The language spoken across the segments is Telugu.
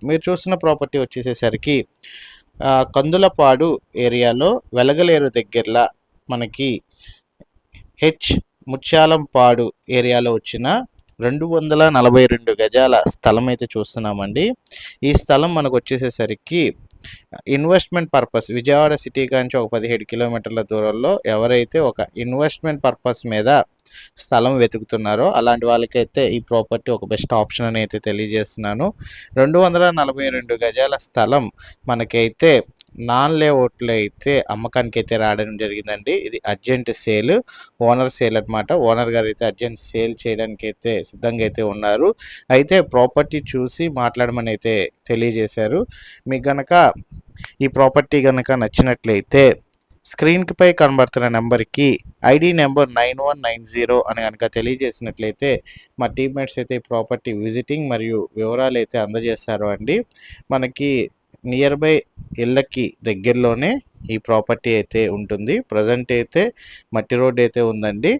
మీరు చూస్తున్న ప్రాపర్టీ వచ్చేసేసరికి కందులపాడు ఏరియాలో వెలగలేరు దగ్గరలో మనకి ముత్యాలంపాడు ఏరియాలో వచ్చిన 242 గజాల స్థలం అయితే చూస్తున్నామండి. ఈ స్థలం మనకు వచ్చేసేసరికి ఇన్వెస్ట్మెంట్ పర్పస్ విజయవాడ సిటీ కాంచి ఒక 17 కిలోమీటర్ల దూరంలో ఎవరైతే ఒక ఇన్వెస్ట్మెంట్ పర్పస్ మీద స్థలం వెతుకుతున్నారో అలాంటి వాళ్ళకైతే ఈ ప్రాపర్టీ ఒక బెస్ట్ ఆప్షన్ అని అయితే తెలియజేస్తున్నాను. 242 గజాల స్థలం మనకైతే నాన్ లేఅవుట్లో అయితే అమ్మకానికి అయితే రావడం జరిగిందండి. ఇది అర్జెంట్ సేల్, ఓనర్ సేల్ అనమాట. ఓనర్ గారు అయితే అర్జెంట్ సేల్ చేయడానికి అయితే సిద్ధంగా అయితే ఉన్నారు. అయితే ప్రాపర్టీ చూసి మాట్లాడమని అయితే తెలియజేశారు. మీకు గనక ఈ ప్రాపర్టీ కనుక నచ్చినట్లయితే స్క్రీన్కి పై కనబడుతున్న నెంబర్కి ఐడి నెంబర్ 9190 అని కనుక తెలియజేసినట్లయితే మా టీమ్మేట్స్ అయితే ప్రాపర్టీ విజిటింగ్ మరియు వివరాలు అయితే అందజేస్తారు అండి. మనకి నియర్ బై ఇళ్ళకి దగ్గరలోనే ఈ ప్రాపర్టీ అయితే ఉంటుంది. ప్రజెంట్ అయితే మట్టి రోడ్ అయితే ఉందండి.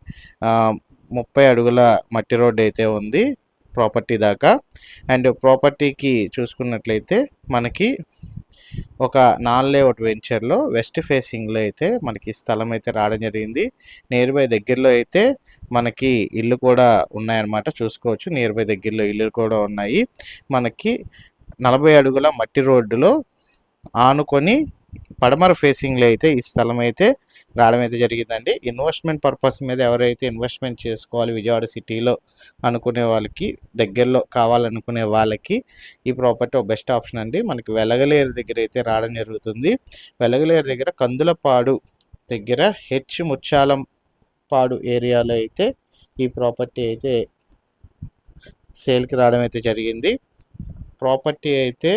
30 అడుగుల మట్టి రోడ్ అయితే ఉంది ప్రాపర్టీ దాకా. అండ్ ప్రాపర్టీకి చూసుకున్నట్లయితే మనకి ఒక నాన్ లేఅవుట్ వెంచర్లో వెస్ట్ ఫేసింగ్లో అయితే మనకి స్థలం అయితే రావడం జరిగింది. నియర్ బై దగ్గరలో అయితే మనకి ఇల్లు కూడా ఉన్నాయన్నమాట. చూసుకోవచ్చు, నియర్ బై దగ్గరలో ఇల్లు కూడా ఉన్నాయి. మనకి 40 అడుగుల మట్టి రోడ్డులో ఆనుకొని పడమర ఫేసింగ్లో అయితే ఈ స్థలం అయితే రావడం అయితే జరిగిందండి. ఇన్వెస్ట్మెంట్ పర్పస్ మీద ఎవరైతే ఇన్వెస్ట్మెంట్ చేసుకోవాలి విజయవాడ సిటీలో అనుకునే వాళ్ళకి, దగ్గరలో కావాలనుకునే వాళ్ళకి ఈ ప్రాపర్టీ ఒక బెస్ట్ ఆప్షన్ అండి. మనకి వెలగలేరు దగ్గర అయితే రావడం జరుగుతుంది. వెలగలేరు దగ్గర కందులపాడు దగ్గర ముత్యాలంపాడు ఏరియాలో అయితే ఈ ప్రాపర్టీ అయితే సేల్కి రావడం అయితే జరిగింది. ప్రాపర్టీ అయితే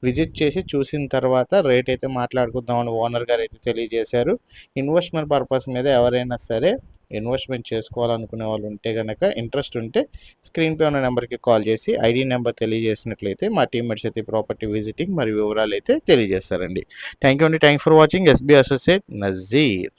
విజిట్ చేసి చూసిన తర్వాత రేట్ అయితే మాట్లాడుకుందామని ఓనర్ గారు అయితే తెలియజేశారు. ఇన్వెస్ట్మెంట్ పర్పస్ మీద ఎవరైనా సరే ఇన్వెస్ట్మెంట్ చేసుకోవాలనుకునే వాళ్ళు ఉంటే కనుక, ఇంట్రెస్ట్ ఉంటే స్క్రీన్పై ఉన్న నెంబర్కి కాల్ చేసి ఐడి నెంబర్ తెలియజేసినట్లయితే మా టీమ్మేట్స్ అయితే ప్రాపర్టీ విజిటింగ్ మరియు వివరాలు అయితే తెలియజేస్తారండి. థ్యాంక్ యూ అండి. Thank for watching. SB associate Nazir.